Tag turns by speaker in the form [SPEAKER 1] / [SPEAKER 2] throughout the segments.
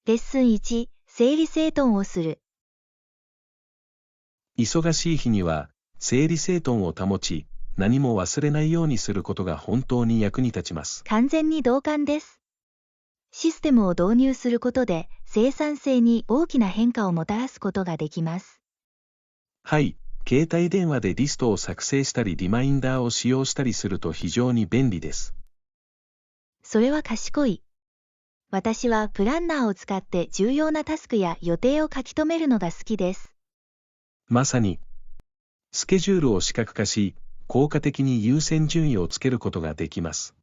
[SPEAKER 1] レッスン1、整理整頓をする。
[SPEAKER 2] 忙しい日には、整理整頓を保ち、何も忘れないようにすることが本当に役に立ちます。
[SPEAKER 1] 完全に同感です。システムを導入することで、生産性に大きな変化をもたらすことができます。
[SPEAKER 2] はい、携帯電話でリストを作成したりリマインダーを使用したりすると非常に便利です。
[SPEAKER 1] それは賢い。私はプランナーを使って重要なタスクや予定を書き留めるのが好きです。
[SPEAKER 2] まさに、スケジュールを視覚化し、効果的に優先順位をつけることができます。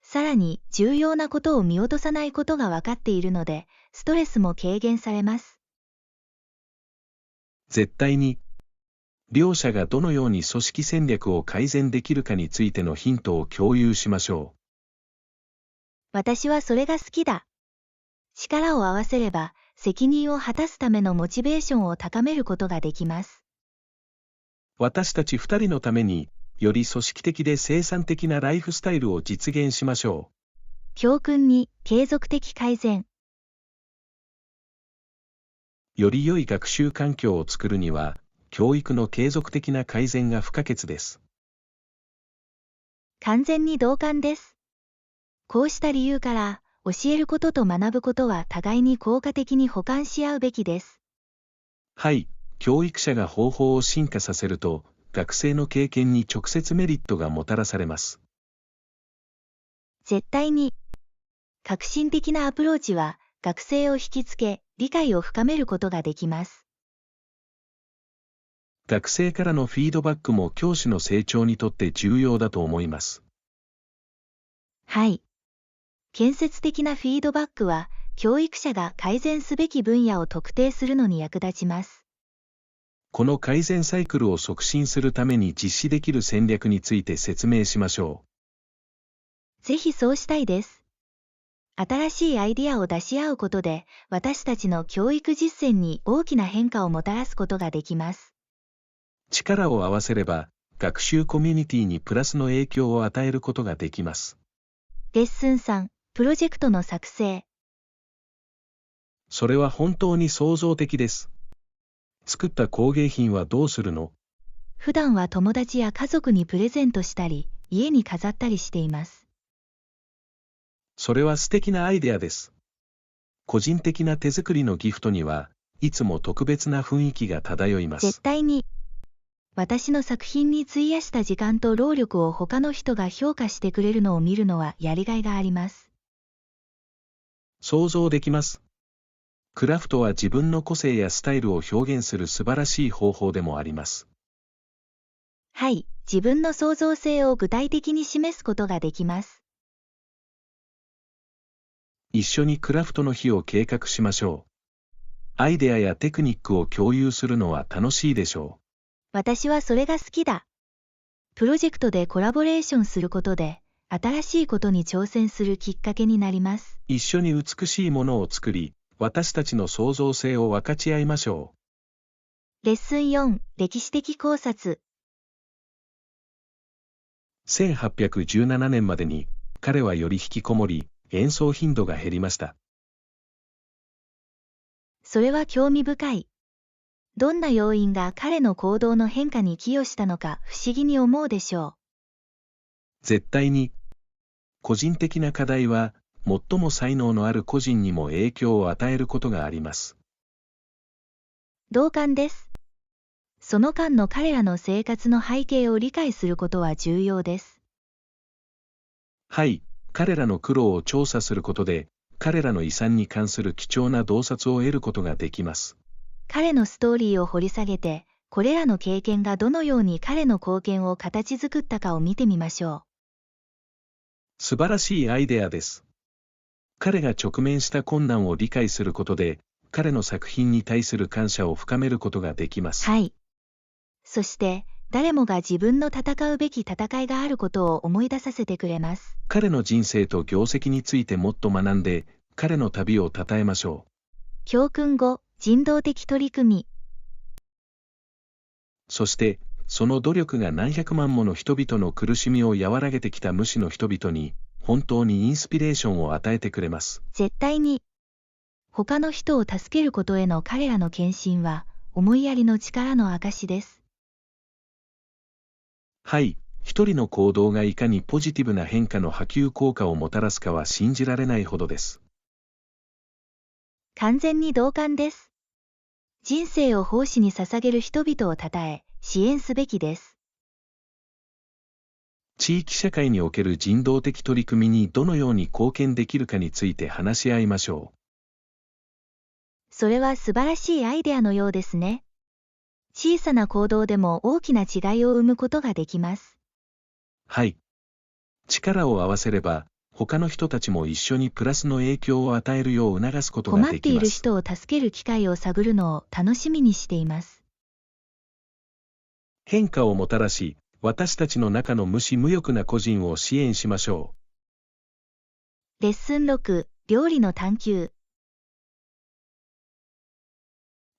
[SPEAKER 1] さらに、重要なことを見落とさないことが分かっているので、ストレスも軽減されます。
[SPEAKER 2] 絶対に、両者がどのように組織戦略を改善できるかについてのヒントを共有しましょう。
[SPEAKER 1] 私はそれが好きだ。力を合わせれば、責任を果たすためのモチベーションを高めることができます。
[SPEAKER 2] 私たち2人のために、より組織的で生産的なライフスタイルを実現しましょう。
[SPEAKER 1] 教訓2、継続的改善。
[SPEAKER 2] より良い学習環境を作るには、教育の継続的な改善が不可欠です。
[SPEAKER 1] 完全に同感です。こうした理由から、教えることと学ぶことは互いに効果的に補完し合うべきです。
[SPEAKER 2] はい、教育者が方法を進化させると、学生の経験に直接メリットがもたらされます。
[SPEAKER 1] 絶対に。革新的なアプローチは、学生を引きつけ、理解を深めることができます。
[SPEAKER 2] 学生からのフィードバックも教師の成長にとって重要だと思います。
[SPEAKER 1] はい。建設的なフィードバックは、教育者が改善すべき分野を特定するのに役立ちます。
[SPEAKER 2] この改善サイクルを促進するために実施できる戦略について説明しましょ
[SPEAKER 1] う。ぜひそうしたいです。新しいアイディアを出し合うことで、私たちの教育実践に大きな変化をもたらすことができます。
[SPEAKER 2] 力を合わせれば、学習コミュニティにプラスの影響を与えることができます。
[SPEAKER 1] レッスン3、プロジェクトの作成。
[SPEAKER 2] それは本当に創造的です。作った工芸品はどうするの？
[SPEAKER 1] 普段は友達や家族にプレゼントしたり、家に飾ったりしています。
[SPEAKER 2] それは素敵なアイデアです。個人的な手作りのギフトには、いつも特別な雰囲気が漂います。
[SPEAKER 1] 絶対に。私の作品に費やした時間と労力を他の人が評価してくれるのを見るのはやりがいがあります。
[SPEAKER 2] 想像できます。クラフトは自分の個性やスタイルを表現する素晴らしい方法でもあります。
[SPEAKER 1] はい、自分の創造性を具体的に示すことができます。
[SPEAKER 2] 一緒にクラフトの日を計画しましょう。アイデアやテクニックを共有するのは楽しいでしょう。
[SPEAKER 1] 私はそれが好きだ。プロジェクトでコラボレーションすることで、新しいことに挑戦するきっかけになります。
[SPEAKER 2] 一緒に美しいものを作り、私たちの創造性を分かち合いましょ
[SPEAKER 1] う。レッスン4、歴史的考察。
[SPEAKER 2] 1817年までに、彼はより引きこもり、演奏頻度が減りました。
[SPEAKER 1] それは興味深い。どんな要因が彼の行動の変化に寄与したのか不思議に思うでしょう。
[SPEAKER 2] 絶対に。個人的な課題は、最も才能のある個人にも影響を与えることがあります。
[SPEAKER 1] 同感です。その間の彼らの生活の背景を理解することは重要です。
[SPEAKER 2] はい、彼らの苦労を調査することで、彼らの遺産に関する貴重な洞察を得ることができます。
[SPEAKER 1] 彼のストーリーを掘り下げて、これらの経験がどのように彼の貢献を形作ったかを見てみましょう。
[SPEAKER 2] 素晴らしいアイデアです。彼が直面した困難を理解することで、彼の作品に対する感謝を深めることができます。
[SPEAKER 1] はい。そして、誰もが自分の戦うべき戦いがあることを思い出させてくれます。
[SPEAKER 2] 彼の人生と業績についてもっと学んで、彼の旅を称えましょう。
[SPEAKER 1] 教訓5、人道的取り組み。
[SPEAKER 2] そして、その努力が何百万もの人々の苦しみを和らげてきた無視の人々に、本当にインスピレーションを与えてくれます。
[SPEAKER 1] 絶対に。他の人を助けることへの彼らの献身は、思いやりの力の証です。
[SPEAKER 2] はい、一人の行動がいかにポジティブな変化の波及効果をもたらすかは信じられないほどです。
[SPEAKER 1] 完全に同感です。人生を奉仕に捧げる人々を称え、支援すべきです。
[SPEAKER 2] 地域社会における人道的取り組みにどのように貢献できるかについて話し合いましょう。
[SPEAKER 1] それは素晴らしいアイデアのようですね。小さな行動でも大きな違いを生むことができます。
[SPEAKER 2] はい。力を合わせれば、他の人たちも一緒にプラスの影響を与えるよう促すことができます。
[SPEAKER 1] 困っている人を助ける機会を探るのを楽しみにしています。
[SPEAKER 2] 変化をもたらし、私たちの中の無私無欲な個人を支援しましょ
[SPEAKER 1] う。レッスン6、料理の探求。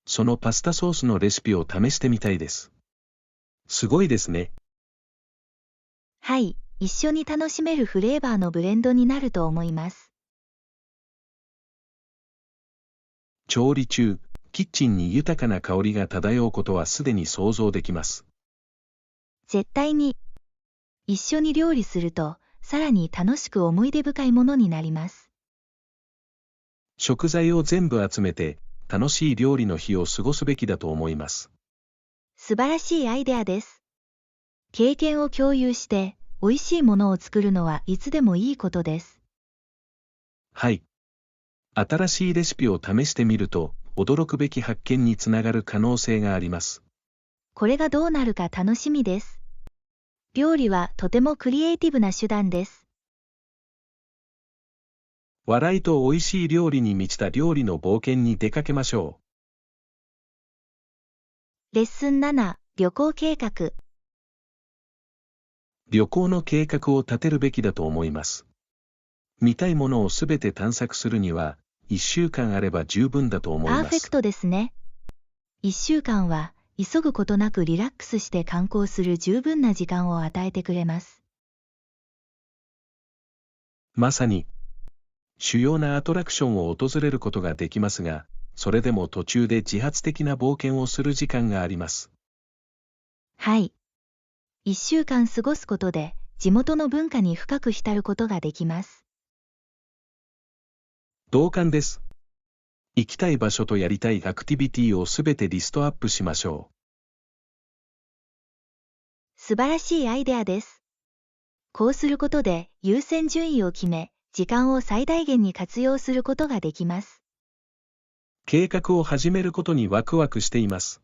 [SPEAKER 2] そのパスタソースのレシピを試してみたいです。すごいですね。
[SPEAKER 1] はい、一緒に楽しめるフレーバーのブレンドになると思います。
[SPEAKER 2] 調理中、キッチンに豊かな香りが漂うことはすでに想像できます。
[SPEAKER 1] 絶対に。一緒に料理すると、さらに楽しく思い出深いものになります。
[SPEAKER 2] 食材を全部集めて、楽しい料理の日を過ごすべきだと思います。
[SPEAKER 1] 素晴らしいアイデアです。経験を共有して、美味しいものを作るのはいつでもいいことです。
[SPEAKER 2] はい。新しいレシピを試してみると、驚くべき発見につながる可能性があります。
[SPEAKER 1] これがどうなるか楽しみです。料理はとてもクリエイティブな手段です。
[SPEAKER 2] 笑いと美味しい料理に満ちた料理の冒険に出かけましょ
[SPEAKER 1] う。レッスン7、旅行計画。
[SPEAKER 2] 旅行の計画を立てるべきだと思います。見たいものをすべて探索するには、1週間あれば十分だと思います。
[SPEAKER 1] パーフェクトですね。1週間は、急ぐことなくリラックスして観光する十分な時間を与えてくれます。
[SPEAKER 2] まさに、主要なアトラクションを訪れることができますが、それでも途中で自発的な冒険をする時間があります。
[SPEAKER 1] はい。1週間過ごすことで、地元の文化に深く浸ることができます。
[SPEAKER 2] 同感です。行きたい場所とやりたいアクティビティをすべてリストアップしましょう。
[SPEAKER 1] 素晴らしいアイデアです。こうすることで優先順位を決め、時間を最大限に活用することができます。
[SPEAKER 2] 計画を始めることにワクワクしています。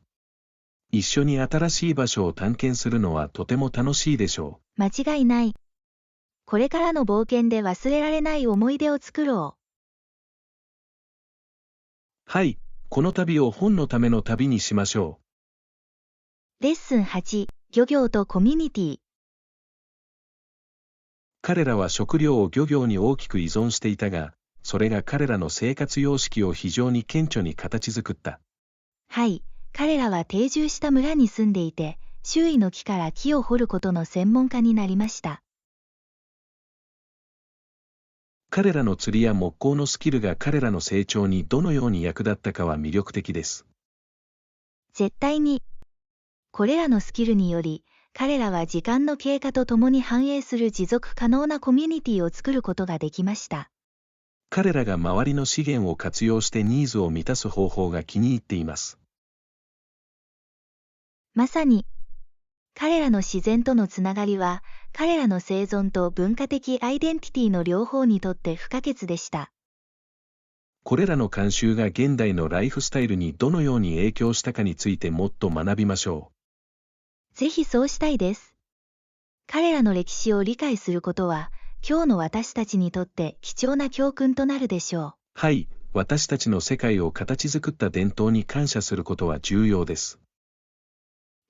[SPEAKER 2] 一緒に新しい場所を探検するのはとても楽しいでしょ
[SPEAKER 1] う。間違いない。これからの冒険で忘れられない思い出を作ろう。
[SPEAKER 2] はい、この旅を本のための旅にしましょ
[SPEAKER 1] う。レッスン8、漁業とコミュニティ。
[SPEAKER 2] 彼らは食料を漁業に大きく依存していたが、それが彼らの生活様式を非常に顕著に形作った。
[SPEAKER 1] はい、彼らは定住した村に住んでいて、周囲の木から木を掘ることの専門家になりました。
[SPEAKER 2] 彼らの釣りや木工のスキルが彼らの成長にどのように役立ったかは魅力的です。
[SPEAKER 1] 絶対に。これらのスキルにより、彼らは時間の経過とともに繁栄する持続可能なコミュニティを作ることができました。
[SPEAKER 2] 彼らが周りの資源を活用してニーズを満たす方法が気に入っています。
[SPEAKER 1] まさに、彼らの自然とのつながりは、彼らの生存と文化的アイデンティティの両方にとって不可欠でした。
[SPEAKER 2] これらの慣習が現代のライフスタイルにどのように影響したかについてもっと学びましょ
[SPEAKER 1] う。ぜひそうしたいです。彼らの歴史を理解することは、今日の私たちにとって貴重な教訓となるでしょう。
[SPEAKER 2] はい、私たちの世界を形作った伝統に感謝することは重要です。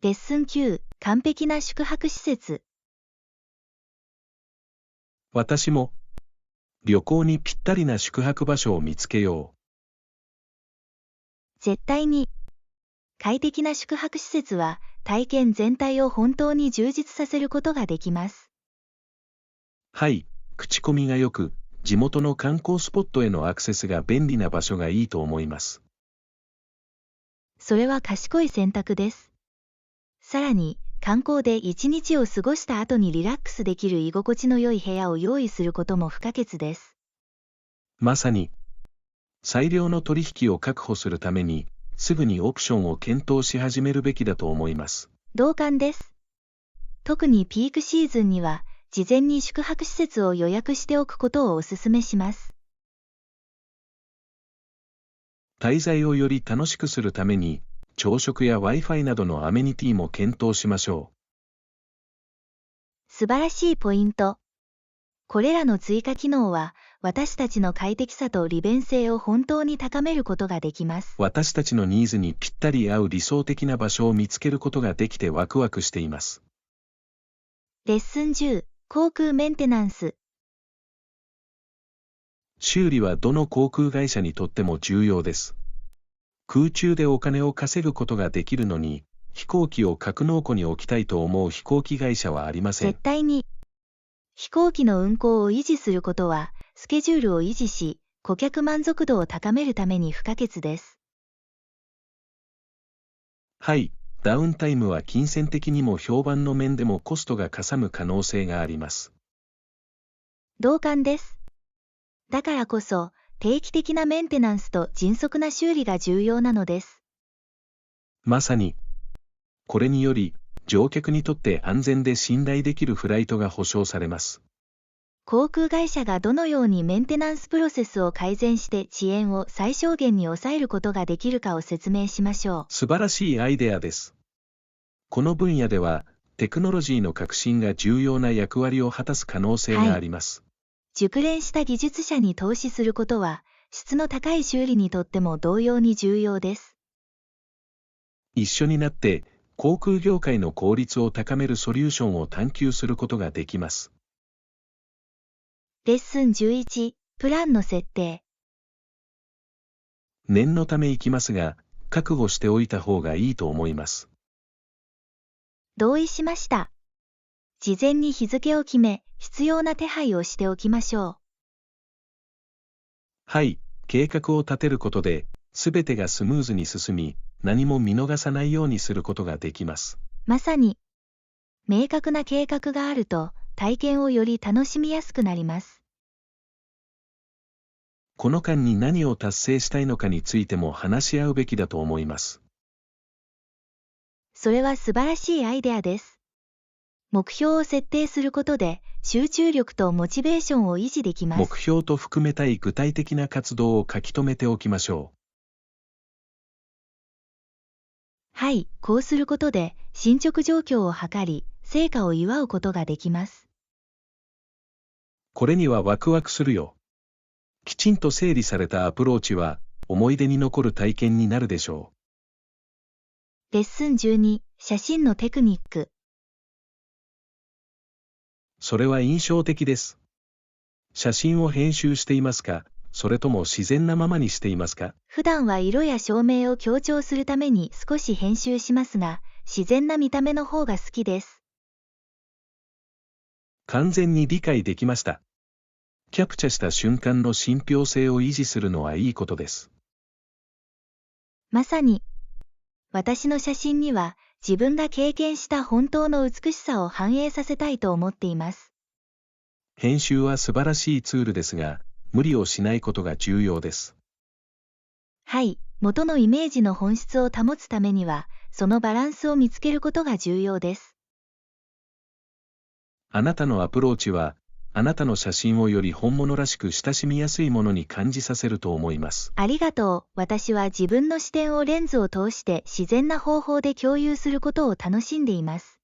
[SPEAKER 1] レッスン9、完璧な宿泊施設。
[SPEAKER 2] 私も、旅行にぴったりな宿泊場所を見つけよう。
[SPEAKER 1] 絶対に。快適な宿泊施設は、体験全体を本当に充実させることができます。
[SPEAKER 2] はい、口コミが良く、地元の観光スポットへのアクセスが便利な場所がいいと思います。
[SPEAKER 1] それは賢い選択です。さらに、観光で一日を過ごした後にリラックスできる居心地の良い部屋を用意することも不可欠です。
[SPEAKER 2] まさに、最良の取引を確保するために、すぐにオプションを検討し始めるべきだと思います。
[SPEAKER 1] 同感です。特にピークシーズンには、事前に宿泊施設を予約しておくことをお勧めします。
[SPEAKER 2] 滞在をより楽しくするために、朝食や Wi-Fi などのアメニティも検討しましょ
[SPEAKER 1] う。素晴らしいポイント。これらの追加機能は、私たちの快適さと利便性を本当に高めることができます。
[SPEAKER 2] 私たちのニーズにぴったり合う理想的な場所を見つけることができてワクワクしています。
[SPEAKER 1] レッスン10、航空メンテナンス。
[SPEAKER 2] 修理はどの航空会社にとっても重要です。空中でお金を稼ぐことができるのに、飛行機を格納庫に置きたいと思う飛行機会社はありません。
[SPEAKER 1] 絶対に。飛行機の運航を維持することは、スケジュールを維持し、顧客満足度を高めるために不可欠です。
[SPEAKER 2] はい、ダウンタイムは金銭的にも評判の面でもコストがかさむ可能性があります。
[SPEAKER 1] 同感です。だからこそ、定期的なメンテナンスと迅速な修理が重要なのです。
[SPEAKER 2] まさに、これにより、乗客にとって安全で信頼できるフライトが保証されます。
[SPEAKER 1] 航空会社がどのようにメンテナンスプロセスを改善して遅延を最小限に抑えることができるかを説明しましょう。
[SPEAKER 2] 素晴らしいアイデアです。この分野では、テクノロジーの革新が重要な役割を果たす可能性があります。
[SPEAKER 1] 熟練した技術者に投資することは、質の高い修理にとっても同様に重要です。
[SPEAKER 2] 一緒になって、航空業界の効率を高めるソリューションを探求することができます。
[SPEAKER 1] レッスン11、プランの設定。
[SPEAKER 2] 念のため行きますが、覚悟しておいた方がいいと思います。
[SPEAKER 1] 同意しました。事前に日付を決め、必要な手配をしておきましょう。
[SPEAKER 2] はい、計画を立てることで、すべてがスムーズに進み、何も見逃さないようにすることができます。
[SPEAKER 1] まさに、明確な計画があると、体験をより楽しみやすくなります。
[SPEAKER 2] この間に何を達成したいのかについても話し合うべきだと思います。
[SPEAKER 1] それは素晴らしいアイデアです。目標を設定することで、集中力とモチベーションを維持できます。
[SPEAKER 2] 目標と含めたい具体的な活動を書き留めておきましょう。
[SPEAKER 1] はい、こうすることで、進捗状況を測り、成果を祝うことができます。
[SPEAKER 2] これにはワクワクするよ。きちんと整理されたアプローチは、思い出に残る体験になるでしょ
[SPEAKER 1] う。レッスン12、写真のテクニック。
[SPEAKER 2] それは印象的です。写真を編集していますか、それとも自然なままにしていますか？
[SPEAKER 1] 普段は色や照明を強調するために少し編集しますが、自然な見た目の方が好きです。
[SPEAKER 2] 完全に理解できました。キャプチャした瞬間の信憑性を維持するのはいいことです。
[SPEAKER 1] まさに、私の写真には自分が経験した本当の美しさを反映させたいと思っています。
[SPEAKER 2] 編集は素晴らしいツールですが、無理をしないことが重要です。
[SPEAKER 1] はい、元のイメージの本質を保つためには、そのバランスを見つけることが重要です。
[SPEAKER 2] あなたのアプローチは、あなたの写真をより本物らしく親しみやすいものに感じさせると思います。
[SPEAKER 1] ありがとう。私は自分の視点をレンズを通して自然な方法で共有することを楽しんでいます。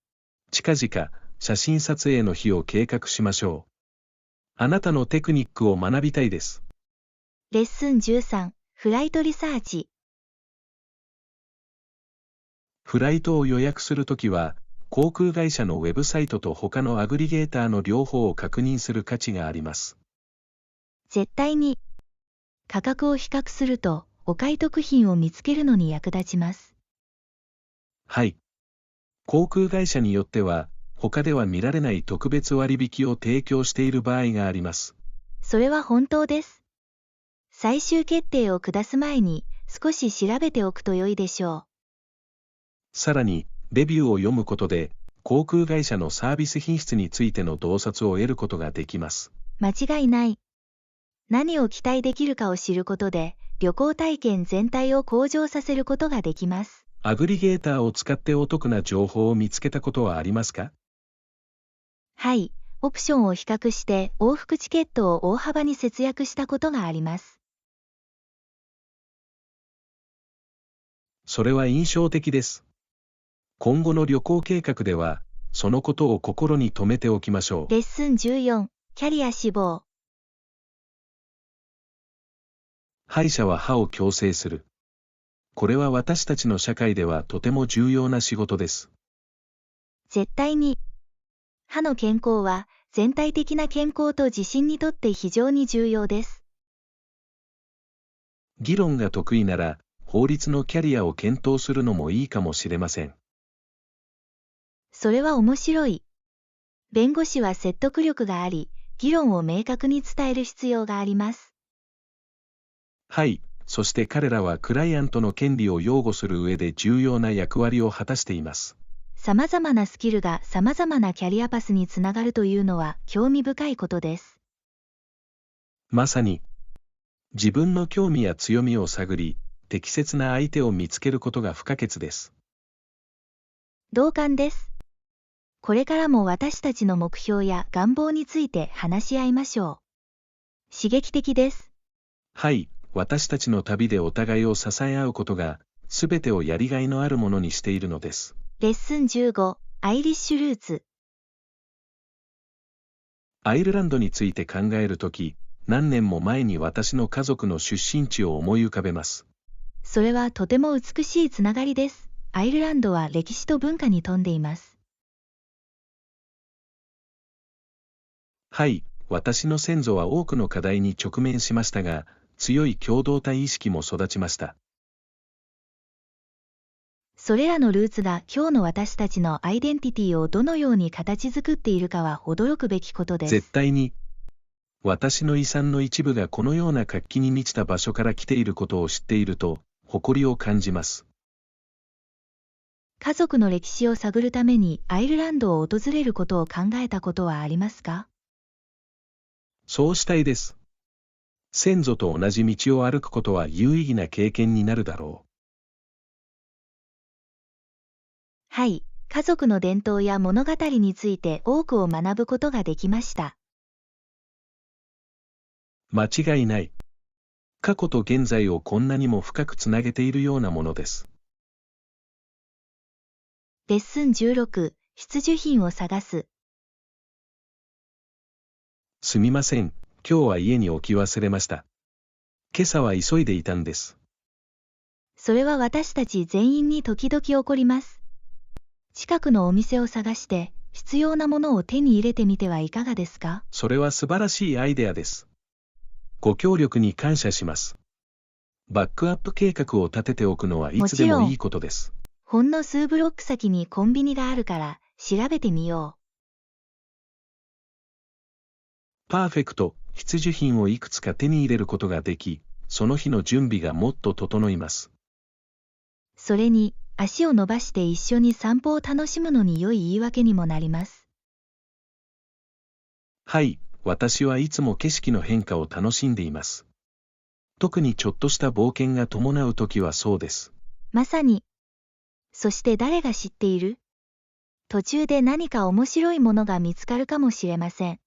[SPEAKER 2] 近々、写真撮影の日を計画しましょう。あなたのテクニックを学びたいです。
[SPEAKER 1] レッスン13、フライトリサーチ。
[SPEAKER 2] フライトを予約するときは、航空会社のウェブサイトと他のアグリゲーターの両方を確認する価値があります。
[SPEAKER 1] 絶対に。価格を比較すると、お買い得品を見つけるのに役立ちます。
[SPEAKER 2] はい。航空会社によっては、他では見られない特別割引を提供している場合があります。
[SPEAKER 1] それは本当です。最終決定を下す前に少し調べておくと良いでしょう。
[SPEAKER 2] さらに、レビューを読むことで、航空会社のサービス品質についての洞察を得ることができます。
[SPEAKER 1] 間違いない。何を期待できるかを知ることで、旅行体験全体を向上させることができます。
[SPEAKER 2] アグリゲーターを使ってお得な情報を見つけたことはありますか？
[SPEAKER 1] はい、オプションを比較して往復チケットを大幅に節約したことがあります。
[SPEAKER 2] それは印象的です。今後の旅行計画では、そのことを心に留めておきましょう。
[SPEAKER 1] レッスン14、キャリア志望。
[SPEAKER 2] 歯医者は歯を矯正する。これは私たちの社会ではとても重要な仕事です。
[SPEAKER 1] 絶対に。歯の健康は全体的な健康と自信にとって非常に重要です。
[SPEAKER 2] 議論が得意なら、法律のキャリアを検討するのもいいかもしれません。
[SPEAKER 1] それは面白い。弁護士は説得力があり、議論を明確に伝える必要があります。
[SPEAKER 2] はい、そして彼らはクライアントの権利を擁護する上で重要な役割を果たしています。
[SPEAKER 1] 様々なスキルが様々なキャリアパスにつながるというのは興味深いことです。
[SPEAKER 2] まさに、自分の興味や強みを探り、適切な相手を見つけることが不可欠です。
[SPEAKER 1] 同感です。これからも私たちの目標や願望について話し合いましょう。刺激的です。
[SPEAKER 2] はい、私たちの旅でお互いを支え合うことが、すべてをやりがいのあるものにしているのです。
[SPEAKER 1] レッスン15、アイリッシュルーツ。
[SPEAKER 2] アイルランドについて考えるとき、何年も前に私の家族の出身地を思い浮かべます。
[SPEAKER 1] それはとても美しいつながりです。アイルランドは歴史と文化に富んでいます。
[SPEAKER 2] はい、私の先祖は多くの課題に直面しましたが、強い共同体意識も育ちました。
[SPEAKER 1] それらのルーツが今日の私たちのアイデンティティをどのように形作っているかは驚くべきことです。
[SPEAKER 2] 絶対に、私の遺産の一部がこのような活気に満ちた場所から来ていることを知っていると、誇りを感じます。
[SPEAKER 1] 家族の歴史を探るためにアイルランドを訪れることを考えたことはありますか？
[SPEAKER 2] そうしたいです。先祖と同じ道を歩くことは有意義な経験になるだろう。
[SPEAKER 1] はい、家族の伝統や物語について多くを学ぶことができました。
[SPEAKER 2] 間違いない。過去と現在をこんなにも深くつなげているようなものです。
[SPEAKER 1] レッスン16、必需品を探す。
[SPEAKER 2] すみません、今日は家に置き忘れました。今朝は急いでいたんです。
[SPEAKER 1] それは私たち全員に時々起こります。近くのお店を探して必要なものを手に入れてみてはいかがですか？
[SPEAKER 2] それは素晴らしいアイデアです。ご協力に感謝します。バックアップ計画を立てておくのはいつでもいいことです。
[SPEAKER 1] ほんの数ブロック先にコンビニがあるから調べてみよう。
[SPEAKER 2] パーフェクト、必需品をいくつか手に入れることができ、その日の準備がもっと整います。
[SPEAKER 1] それに、足を伸ばして一緒に散歩を楽しむのに良い言い訳にもなります。
[SPEAKER 2] はい、私はいつも景色の変化を楽しんでいます。特にちょっとした冒険が伴うときはそうです。
[SPEAKER 1] まさに。そして誰が知っている？途中で何か面白いものが見つかるかもしれません。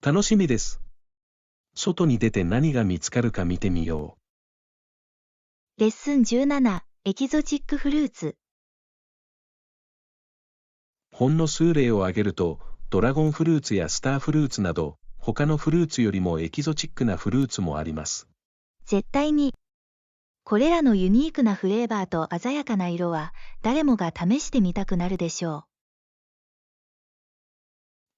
[SPEAKER 2] 楽しみです。外に出て何が見つかるか見てみよ
[SPEAKER 1] う。レッスン17、エキゾチックフルーツ。
[SPEAKER 2] ほんの数例を挙げると、ドラゴンフルーツやスターフルーツなど、他のフルーツよりもエキゾチックなフルーツもあります。
[SPEAKER 1] 絶対に。これらのユニークなフレーバーと鮮やかな色は、誰もが試してみたくなるでしょう。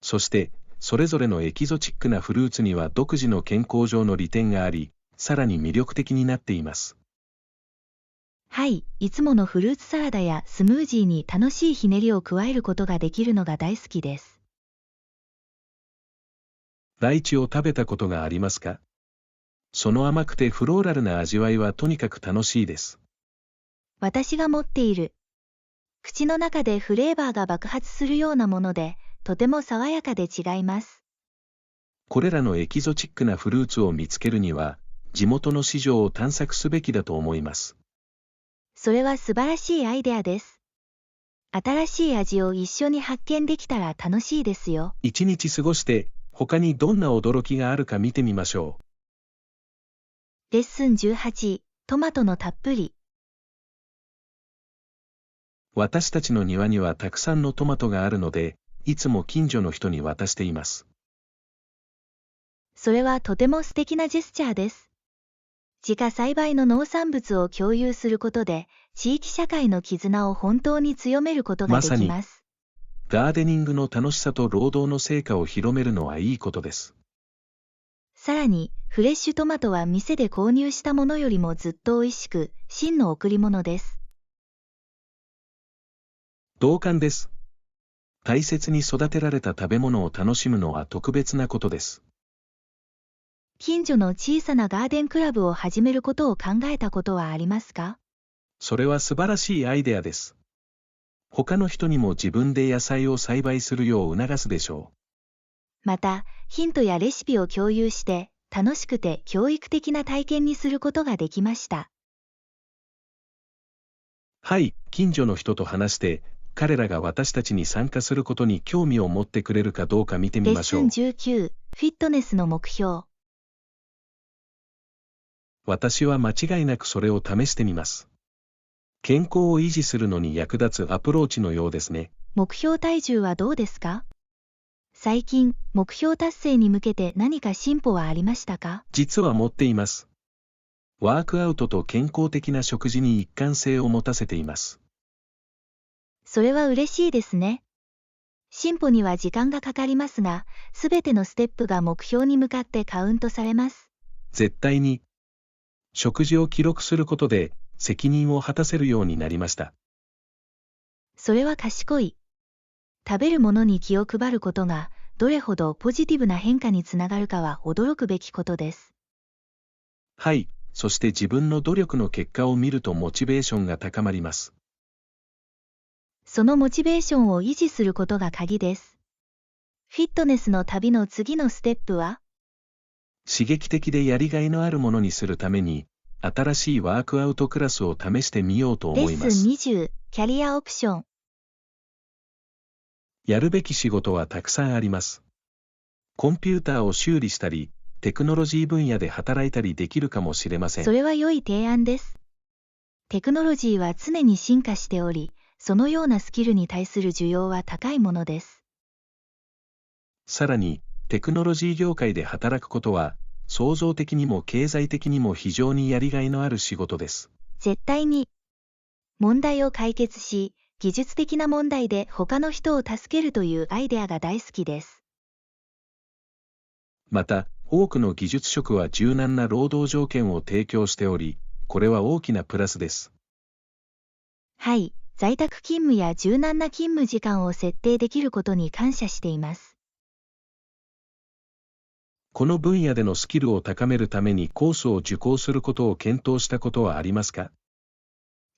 [SPEAKER 2] そして、それぞれのエキゾチックなフルーツには独自の健康上の利点があり、さらに魅力的になっています。
[SPEAKER 1] はい、いつものフルーツサラダやスムージーに楽しいひねりを加えることができるのが大好きです。
[SPEAKER 2] ライチを食べたことがありますか？その甘くてフローラルな味わいはとにかく楽しいです。
[SPEAKER 1] 私が持っている。口の中でフレーバーが爆発するようなもので、とても爽やかで違います。
[SPEAKER 2] これらのエキゾチックなフルーツを見つけるには、地元の市場を探索すべきだと思います。
[SPEAKER 1] それは素晴らしいアイデアです。新しい味を一緒に発見できたら楽しいですよ。
[SPEAKER 2] 一日過ごして、他にどんな驚きがあるか見てみましょ
[SPEAKER 1] レッスン18、トマトのたっぷり。
[SPEAKER 2] 私たちの庭にはたくさんのトマトがあるので、いつも近所の人に渡しています。
[SPEAKER 1] それはとても素敵なジェスチャーです。自家栽培の農産物を共有することで、地域社会の絆を本当に強めることができます。
[SPEAKER 2] ガーデニングの楽しさと労働の成果を広めるのはいいことです。
[SPEAKER 1] さらに、フレッシュトマトは店で購入したものよりもずっと美味しく、真の贈り物です。
[SPEAKER 2] 同感です。大切に育てられた食べ物を楽しむのは特別なことです。
[SPEAKER 1] 近所の小さなガーデンクラブを始めることを考えたことはありますか？
[SPEAKER 2] それは素晴らしいアイデアです。他の人にも自分で野菜を栽培するよう促すでしょ
[SPEAKER 1] う。また、ヒントやレシピを共有して、楽しくて教育的な体験にすることができました。
[SPEAKER 2] はい、近所の人と話して、彼らが私たちに参加することに興味を持ってくれるかどうか見てみましょう。
[SPEAKER 1] レッスン19、フィットネスの目標。
[SPEAKER 2] 私は間違いなくそれを試してみます。健康を維持するのに役立つアプローチのようですね。
[SPEAKER 1] 目標体重はどうですか？最近、目標達成に向けて何か進歩はありましたか？
[SPEAKER 2] 実は持っています。ワークアウトと健康的な食事に一貫性を持たせています。
[SPEAKER 1] それは嬉しいですね。進歩には時間がかかりますが、すべてのステップが目標に向かってカウントされます。
[SPEAKER 2] 絶対に。食事を記録することで責任を果たせるようになりました。
[SPEAKER 1] それは賢い。食べるものに気を配ることがどれほどポジティブな変化につながるかは驚くべきことです。
[SPEAKER 2] はい、そして自分の努力の結果を見るとモチベーションが高まります。
[SPEAKER 1] そのモチベーションを維持することが鍵です。フィットネスの旅の次のステップは？
[SPEAKER 2] 刺激的でやりがいのあるものにするために、新しいワークアウトクラスを試してみようと思います。
[SPEAKER 1] レッスン20、キャリアオプション。
[SPEAKER 2] やるべき仕事はたくさんあります。コンピューターを修理したり、テクノロジー分野で働いたりできるかもしれません。
[SPEAKER 1] それは良い提案です。テクノロジーは常に進化しており、そのようなスキルに対する需要は高いものです。
[SPEAKER 2] さらに、テクノロジー業界で働くことは、創造的にも経済的にも非常にやりがいのある仕事です。
[SPEAKER 1] 絶対に。問題を解決し、技術的な問題で他の人を助けるというアイデアが大好きです。
[SPEAKER 2] また、多くの技術職は柔軟な労働条件を提供しており、これは大きなプラスです。
[SPEAKER 1] はい、在宅勤務や柔軟な勤務時間を設定できることに感謝しています。
[SPEAKER 2] この分野でのスキルを高めるためにコースを受講することを検討したことはありますか？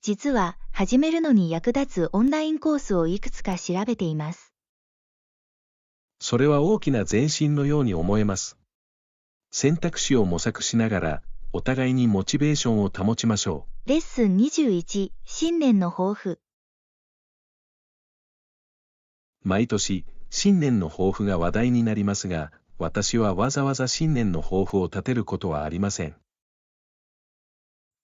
[SPEAKER 1] 実は、始めるのに役立つオンラインコースをいくつか調べています。
[SPEAKER 2] それは大きな前進のように思えます。選択肢を模索しながら、お互いにモチベーションを保ちましょ
[SPEAKER 1] う。レッスン21、新年の抱負。
[SPEAKER 2] 毎年、新年の抱負が話題になりますが、私はわざわざ新年の抱負を立てることはありません。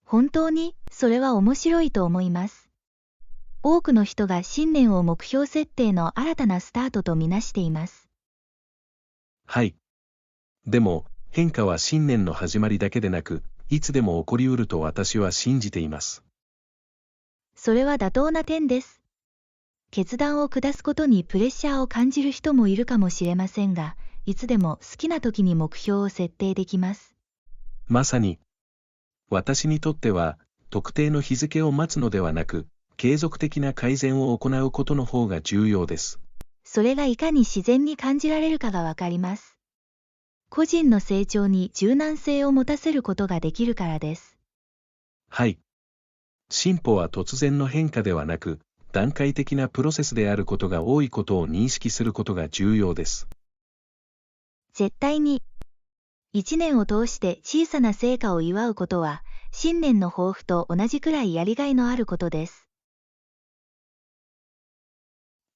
[SPEAKER 1] 本当に、それは面白いと思います。多くの人が新年を目標設定の新たなスタートとみなしています。
[SPEAKER 2] はい。でも、変化は新年の始まりだけでなく、いつでも起こりうると私は信じています。
[SPEAKER 1] それは妥当な点です。決断を下すことにプレッシャーを感じる人もいるかもしれませんが、いつでも好きな時に目標を設定できます。
[SPEAKER 2] まさに、私にとっては、特定の日付を待つのではなく、継続的な改善を行うことの方が重要です。
[SPEAKER 1] それがいかに自然に感じられるかがわかります。個人の成長に柔軟性を持たせることができるからです。
[SPEAKER 2] はい。進歩は突然の変化ではなく、段階的なプロセスであることが多いことを認識することが重要です。
[SPEAKER 1] 絶対に。一年を通して小さな成果を祝うことは、新年の抱負と同じくらいやりがいのあることです。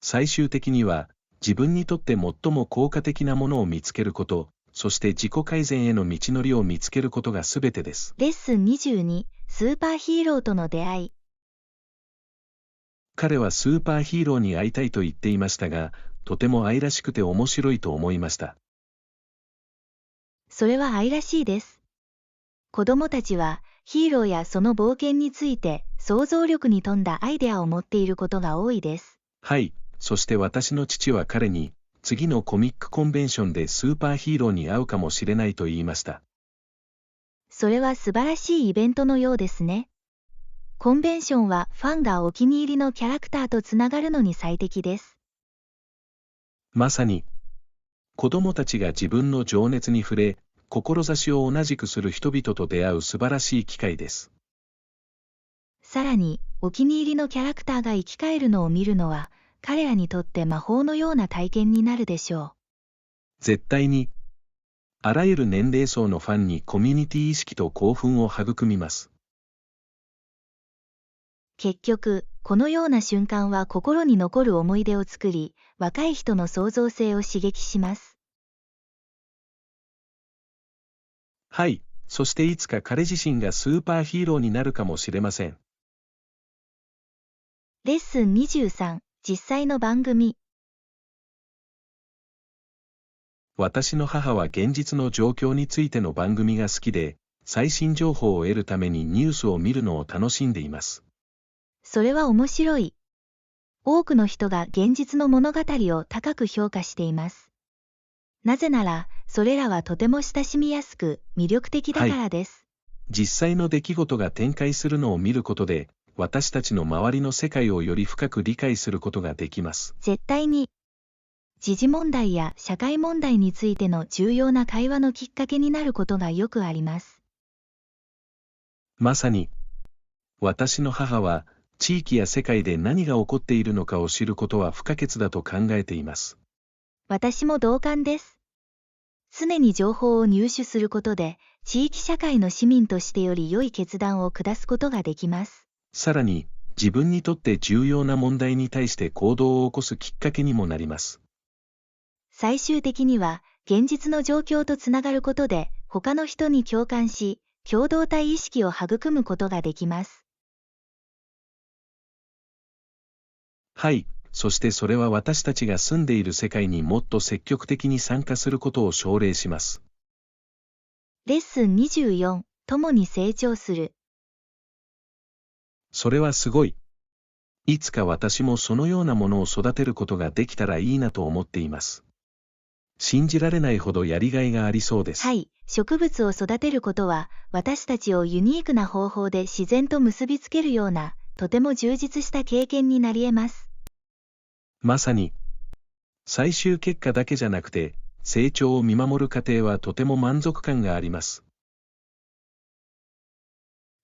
[SPEAKER 2] 最終的には、自分にとって最も効果的なものを見つけること、そして自己改善への道のりを見つけることがすべてです。
[SPEAKER 1] レッスン22、スーパーヒーローとの出会い。
[SPEAKER 2] 彼はスーパーヒーローに会いたいと言っていましたが、とても愛らしくて面白いと思いました。
[SPEAKER 1] それは愛らしいです。子供たちはヒーローやその冒険について想像力に富んだアイデアを持っていることが多いです。
[SPEAKER 2] はい、そして私の父は彼に、次のコミックコンベンションでスーパーヒーローに会うかもしれないと言いました。
[SPEAKER 1] それは素晴らしいイベントのようですね。コンベンションはファンがお気に入りのキャラクターとつながるのに最適です。
[SPEAKER 2] まさに、子供たちが自分の情熱に触れ、志を同じくする人々と出会う素晴らしい機会です。
[SPEAKER 1] さらに、お気に入りのキャラクターが生き返るのを見るのは、彼らにとって魔法のような体験になるでしょう。
[SPEAKER 2] 絶対に、あらゆる年齢層のファンにコミュニティ意識と興奮を育みます。
[SPEAKER 1] 結局、このような瞬間は心に残る思い出を作り、若い人の創造性を刺激します。
[SPEAKER 2] はい、そしていつか彼自身がスーパーヒーローになるかもしれません。
[SPEAKER 1] レッスン23、実際の番組。
[SPEAKER 2] 私の母は現実の状況についての番組が好きで、最新情報を得るためにニュースを見るのを楽しんでいます。
[SPEAKER 1] それは面白い。多くの人が現実の物語を高く評価しています。なぜなら、それらはとても親しみやすく魅力的だからです。
[SPEAKER 2] 実際の出来事が展開するのを見ることで、私たちの周りの世界をより深く理解することができます。
[SPEAKER 1] 絶対に。時事問題や社会問題についての重要な会話のきっかけになることがよくあります。
[SPEAKER 2] まさに、私の母は、地域や世界で何が起こっているのかを知ることは不可欠だと考えています。
[SPEAKER 1] 私も同感です。常に情報を入手することで、地域社会の市民としてより良い決断を下すことができます。
[SPEAKER 2] さらに、自分にとって重要な問題に対して行動を起こすきっかけにもなります。
[SPEAKER 1] 最終的には、現実の状況とつながることで、他の人に共感し、共同体意識を育むことができます。
[SPEAKER 2] はい、そしてそれは私たちが住んでいる世界にもっと積極的に参加することを奨励します。
[SPEAKER 1] レッスン24、共に成長する。
[SPEAKER 2] それはすごい。いつか私もそのようなものを育てることができたらいいなと思っています。信じられないほどやりがいがありそうです。
[SPEAKER 1] はい、植物を育てることは、私たちをユニークな方法で自然と結びつけるような、とても充実した経験になり得ます。
[SPEAKER 2] まさに、最終結果だけじゃなくて、成長を見守る過程はとても満足感があります。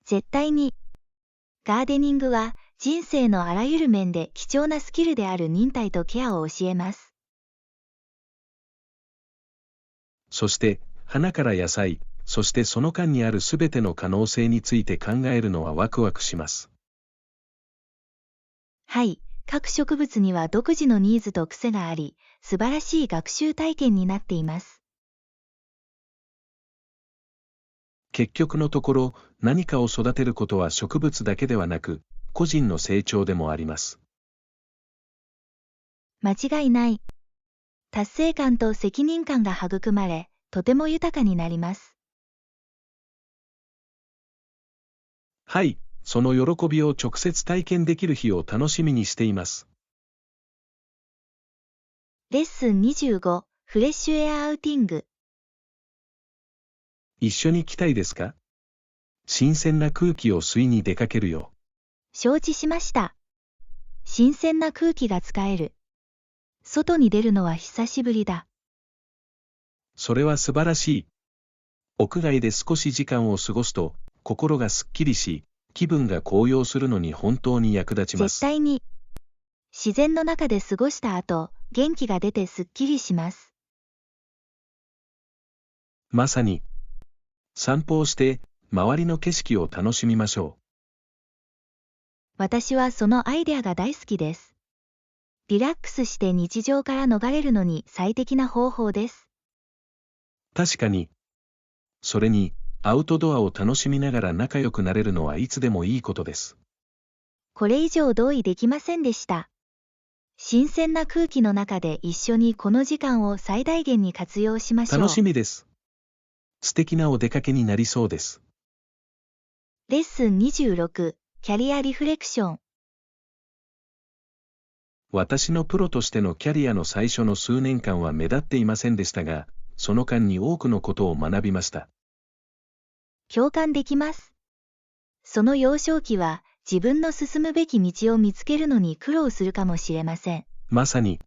[SPEAKER 1] 絶対に。ガーデニングは、人生のあらゆる面で貴重なスキルである忍耐とケアを教えます。
[SPEAKER 2] そして、花から野菜、そしてその間にあるすべての可能性について考えるのはワクワクします。
[SPEAKER 1] はい、各植物には独自のニーズと癖があり、素晴らしい学習体験になっています。
[SPEAKER 2] 結局のところ、何かを育てることは植物だけではなく、個人の成長でもあります。
[SPEAKER 1] 間違いない。達成感と責任感が育まれ、とても豊かになります。
[SPEAKER 2] はい、その喜びを直接体験できる日を楽しみにしています。
[SPEAKER 1] レッスン25、フレッシュエアアウティング。
[SPEAKER 2] 一緒に来たいですか？新鮮な空気を吸いに出かけるよ。
[SPEAKER 1] 承知しました。新鮮な空気が使える。外に出るのは久しぶりだ。
[SPEAKER 2] それは素晴らしい。屋外で少し時間を過ごすと、心がすっきりし、気分が高揚するのに本当に役立ちます。
[SPEAKER 1] 絶対に。自然の中で過ごした後、元気が出てすっきりします。
[SPEAKER 2] まさに。散歩をして、周りの景色を楽しみましょう。
[SPEAKER 1] 私はそのアイデアが大好きです。リラックスして日常から逃れるのに最適な方法です。
[SPEAKER 2] 確かに。それに、アウトドアを楽しみながら仲良くなれるのはいつでもいいことです。
[SPEAKER 1] これ以上同意できませんでした。新鮮な空気の中で一緒にこの時間を最大限に活用しましょう。
[SPEAKER 2] 楽しみです。素敵なお出かけになりそうです。
[SPEAKER 1] レッスン26、キャリアリフレクション。
[SPEAKER 2] 私のプロとしてのキャリアの最初の数年間は目立っていませんでしたが、その間に多くのことを学びました。
[SPEAKER 1] 共感できます。その幼少期は自分の進むべき道を見つけるのに苦労するかもしれません。
[SPEAKER 2] まさに。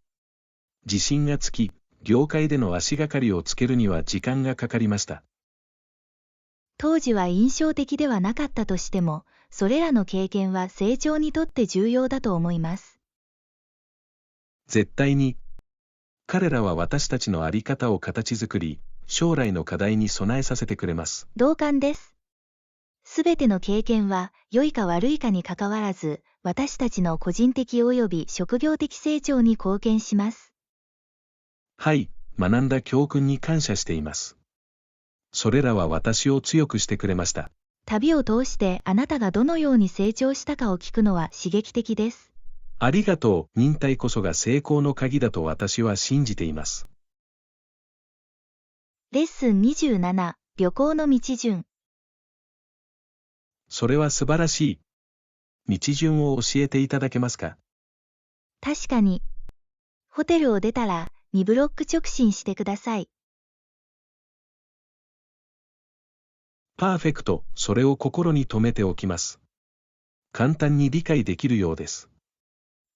[SPEAKER 2] 自信がつき、業界での足がかりをつけるには時間がかかりました。
[SPEAKER 1] 当時は印象的ではなかったとしても、それらの経験は成長にとって重要だと思います。
[SPEAKER 2] 絶対に。彼らは私たちの在り方を形作り、将来の課題に備えさせてくれます。
[SPEAKER 1] 同感です。すべての経験は、良いか悪いかにかかわらず、私たちの個人的及び職業的成長に貢献します。
[SPEAKER 2] はい、学んだ教訓に感謝しています。それらは私を強くしてくれました。
[SPEAKER 1] 旅を通してあなたがどのように成長したかを聞くのは刺激的です。
[SPEAKER 2] ありがとう。忍耐こそが成功の鍵だと私は信じています。
[SPEAKER 1] レッスン27、旅行の道順。
[SPEAKER 2] それは素晴らしい。道順を教えていただけますか？
[SPEAKER 1] 確かに。ホテルを出たら、2ブロック直進してください。
[SPEAKER 2] パーフェクト。それを心に留めておきます。簡単に理解できるようです。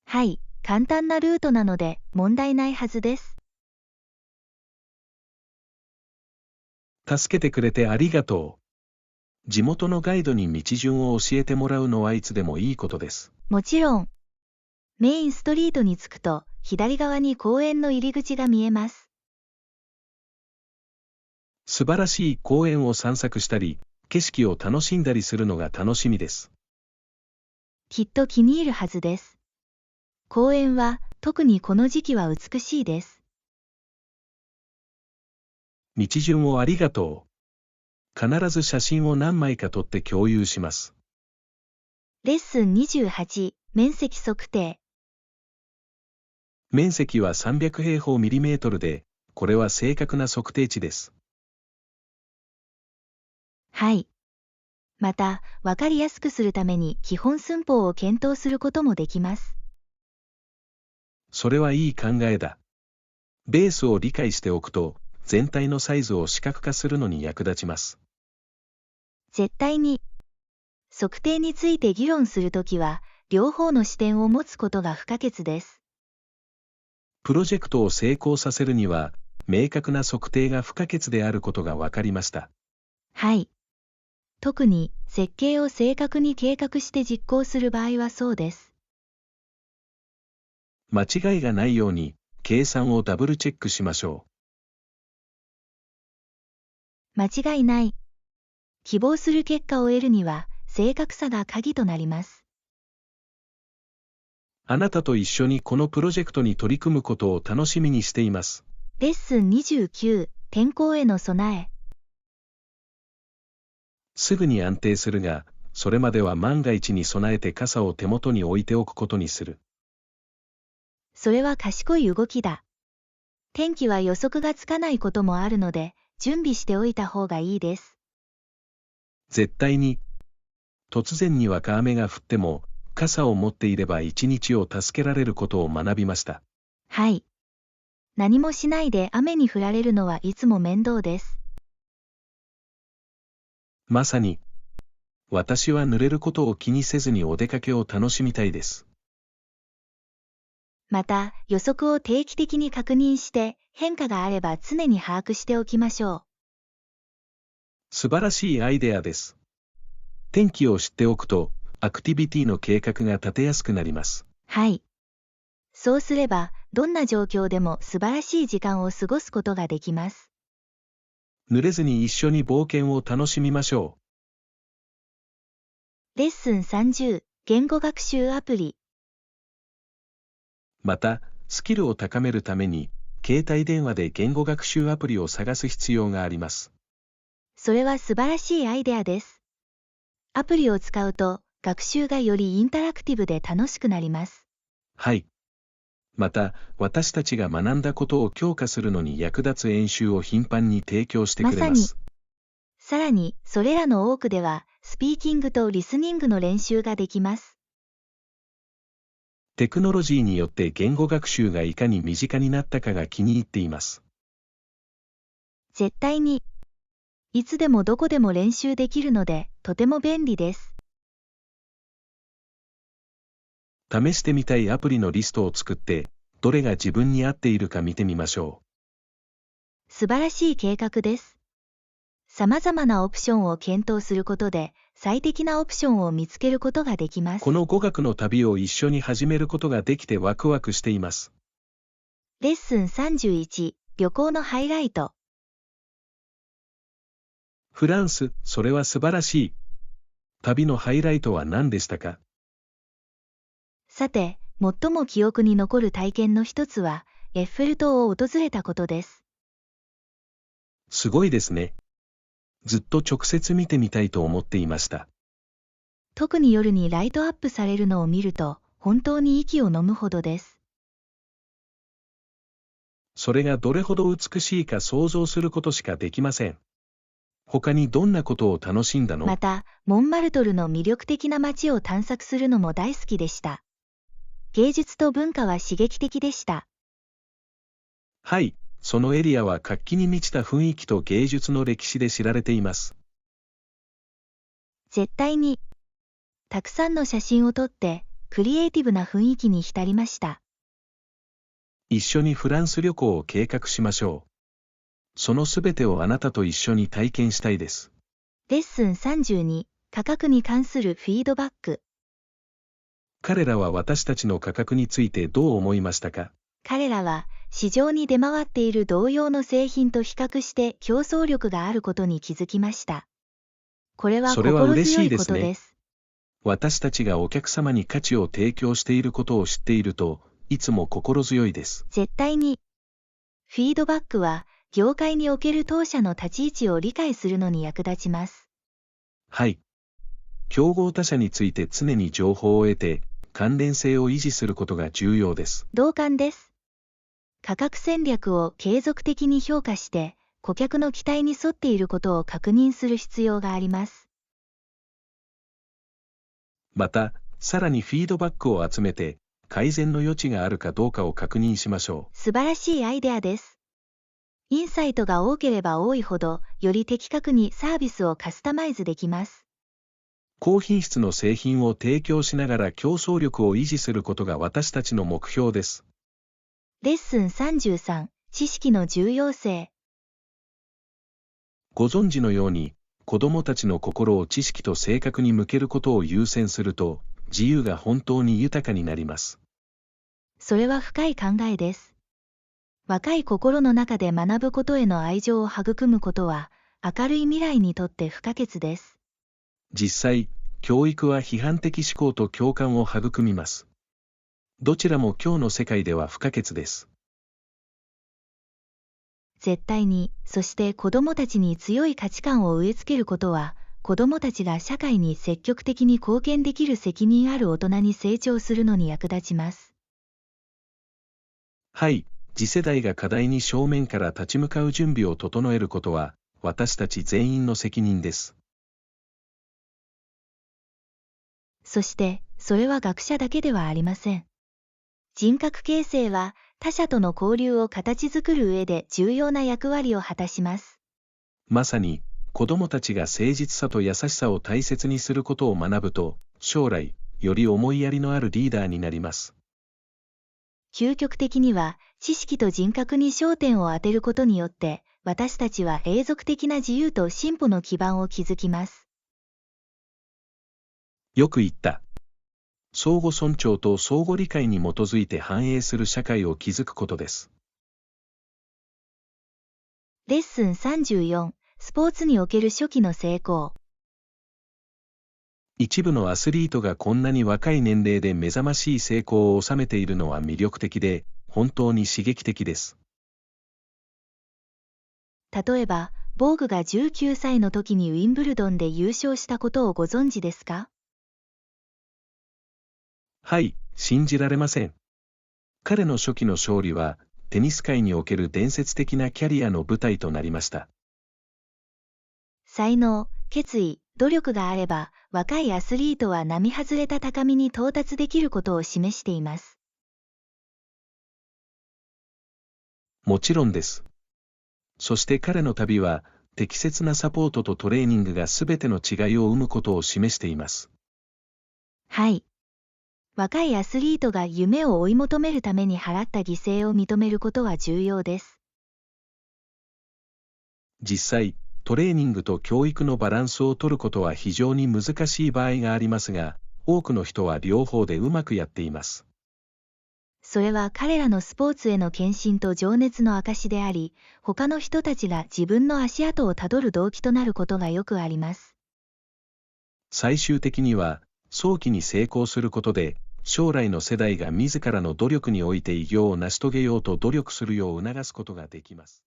[SPEAKER 1] はい、簡単なルートなので問題ないはずです。
[SPEAKER 2] 助けてくれてありがとう。地元のガイドに道順を教えてもらうのはいつでもいいことです。
[SPEAKER 1] もちろん。メインストリートに着くと、左側に公園の入り口が見えます。
[SPEAKER 2] 素晴らしい。公園を散策したり、景色を楽しんだりするのが楽しみです。
[SPEAKER 1] きっと気に入るはずです。公園は、特にこの時期は美しいです。
[SPEAKER 2] 道順をありがとう。必ず写真を何枚か撮って共有します。
[SPEAKER 1] レッスン28、面積測定。
[SPEAKER 2] 面積は300平方ミリメートルで、これは正確な測定値です。
[SPEAKER 1] はい。また、わかりやすくするために基本寸法を検討することもできます。
[SPEAKER 2] それはいい考えだ。ベースを理解しておくと、全体のサイズを視覚化するのに役立ちます。
[SPEAKER 1] 絶対に。測定について議論するときは、両方の視点を持つことが不可欠です。
[SPEAKER 2] プロジェクトを成功させるには、明確な測定が不可欠であることが分かりました。
[SPEAKER 1] はい。特に、設計を正確に計画して実行する場合はそうです。
[SPEAKER 2] 間違いがないように、計算をダブルチェックしましょ
[SPEAKER 1] 間違いない。希望する結果を得るには、正確さが鍵となります。
[SPEAKER 2] あなたと一緒にこのプロジェクトに取り組むことを楽しみにしています。
[SPEAKER 1] レッスン29、天候への備え。
[SPEAKER 2] すぐに安定するが、それまでは万が一に備えて傘を手元に置いておくことにする。
[SPEAKER 1] それは賢い動きだ。天気は予測がつかないこともあるので、準備しておいた方がいいです。
[SPEAKER 2] 絶対に。突然にわか雨が降っても、傘を持っていれば一日を助けられることを学びました。
[SPEAKER 1] はい。何もしないで雨に降られるのはいつも面倒です。
[SPEAKER 2] まさに。私は濡れることを気にせずにお出かけを楽しみたいです。
[SPEAKER 1] また、予測を定期的に確認して、変化があれば常に把握しておきましょう。
[SPEAKER 2] 素晴らしいアイデアです。天気を知っておくと、アクティビティの計画が立てやすくなります。
[SPEAKER 1] はい。そうすれば、どんな状況でも素晴らしい時間を過ごすことができます。
[SPEAKER 2] 濡れずに一緒に冒険を楽しみましょ
[SPEAKER 1] レッスン30、言語学習アプリ。
[SPEAKER 2] また、スキルを高めるために、携帯電話で言語学習アプリを探す必要があります。
[SPEAKER 1] それは素晴らしいアイデアです。アプリを使うと、学習がよりインタラクティブで楽しくなります。
[SPEAKER 2] はい。また、私たちが学んだことを強化するのに役立つ演習を頻繁に提供してくれます。
[SPEAKER 1] まさに。さらに、それらの多くでは、スピーキングとリスニングの練習ができます。
[SPEAKER 2] テクノロジーによって言語学習がいかに身近になったかが気に入っています。
[SPEAKER 1] 絶対に。いつでもどこでも練習できるので、とても便利です。
[SPEAKER 2] 試してみたいアプリのリストを作って、どれが自分に合っているか見てみましょ
[SPEAKER 1] う。素晴らしい計画です。様々なオプションを検討することで、最適なオプションを見つけることができます。
[SPEAKER 2] この語学の旅を一緒に始めることができてワクワクしています。
[SPEAKER 1] レッスン31、旅行のハイライト。
[SPEAKER 2] フランス、それは素晴らしい。旅のハイライトは何でしたか？
[SPEAKER 1] さて、最も記憶に残る体験の一つは、エッフェル塔を訪れたことです。
[SPEAKER 2] すごいですね。ずっと直接見てみたいと思っていました。
[SPEAKER 1] 特に夜にライトアップされるのを見ると、本当に息を飲むほどです。
[SPEAKER 2] それがどれほど美しいか想像することしかできません。他にどんなことを楽しんだの？
[SPEAKER 1] また、モンマルトルの魅力的な街を探索するのも大好きでした。芸術と文化は刺激的でした。
[SPEAKER 2] はい、そのエリアは活気に満ちた雰囲気と芸術の歴史で知られています。
[SPEAKER 1] 絶対に。たくさんの写真を撮って、クリエイティブな雰囲気に浸りました。
[SPEAKER 2] 一緒にフランス旅行を計画しましょう。そのすべてをあなたと一緒に体験したいです。
[SPEAKER 1] レッスン32、価格に関するフィードバック。
[SPEAKER 2] 彼らは私たちの価格についてどう思いましたか？
[SPEAKER 1] 彼らは、市場に出回っている同様の製品と比較して競争力があることに気づきました。これは心強いことです。
[SPEAKER 2] 私たちがお客様に価値を提供していることを知っていると、いつも心強いです。
[SPEAKER 1] 絶対に。フィードバックは、業界における当社の立ち位置を理解するのに役立ちます。
[SPEAKER 2] はい。競合他社について常に情報を得て、関連性を維持することが重要です。
[SPEAKER 1] 同感です。価格戦略を継続的に評価して、顧客の期待に沿っていることを確認する必要があります。
[SPEAKER 2] また、さらにフィードバックを集めて、改善の余地があるかどうかを確認しましょう。
[SPEAKER 1] 素晴らしいアイデアです。インサイトが多ければ多いほど、より的確にサービスをカスタマイズできます。
[SPEAKER 2] 高品質の製品を提供しながら競争力を維持することが私たちの目標です。
[SPEAKER 1] レッスン33、知識の重要性。
[SPEAKER 2] ご存知のように、子供たちの心を知識と正確に向けることを優先すると、自由が本当に豊かになります。
[SPEAKER 1] それは深い考えです。若い心の中で学ぶことへの愛情を育むことは、明るい未来にとって不可欠です。
[SPEAKER 2] 実際、教育は批判的思考と共感を育みます。どちらも今日の世界では不可欠です。
[SPEAKER 1] 絶対に、そして子供たちに強い価値観を植え付けることは、子供たちが社会に積極的に貢献できる責任ある大人に成長するのに役立ちます。
[SPEAKER 2] はい、次世代が課題に正面から立ち向かう準備を整えることは、私たち全員の責任です。
[SPEAKER 1] そして、それは学者だけではありません。人格形成は、他者との交流を形作る上で重要な役割を果たします。
[SPEAKER 2] まさに、子供たちが誠実さと優しさを大切にすることを学ぶと、将来、より思いやりのあるリーダーになります。
[SPEAKER 1] 究極的には、知識と人格に焦点を当てることによって、私たちは永続的な自由と進歩の基盤を築きます。
[SPEAKER 2] よく言った。相互尊重と相互理解に基づいて繁栄する社会を築くことです。
[SPEAKER 1] レッスン34、スポーツにおける初期の成功。
[SPEAKER 2] 一部のアスリートがこんなに若い年齢で目覚ましい成功を収めているのは魅力的で、本当に刺激的です。
[SPEAKER 1] 例えば、ボーグが19歳の時にウィンブルドンで優勝したことをご存知ですか？
[SPEAKER 2] はい、信じられません。彼の初期の勝利は、テニス界における伝説的なキャリアの舞台となりました。
[SPEAKER 1] 才能、決意、努力があれば、若いアスリートは並外れた高みに到達できることを示しています。
[SPEAKER 2] もちろんです。そして彼の旅は、適切なサポートとトレーニングが全ての違いを生むことを示しています。
[SPEAKER 1] はい。若いアスリートが夢を追い求めるために払った犠牲を認めることは重要です。
[SPEAKER 2] 実際、トレーニングと教育のバランスを取ることは非常に難しい場合がありますが、多くの人は両方でうまくやっています。
[SPEAKER 1] それは彼らのスポーツへの献身と情熱の証であり、他の人たちが自分の足跡をたどる動機となることがよくあります。
[SPEAKER 2] 最終的には、早期に成功することで、将来の世代が自らの努力において偉業を成し遂げようと努力するよう促すことができます。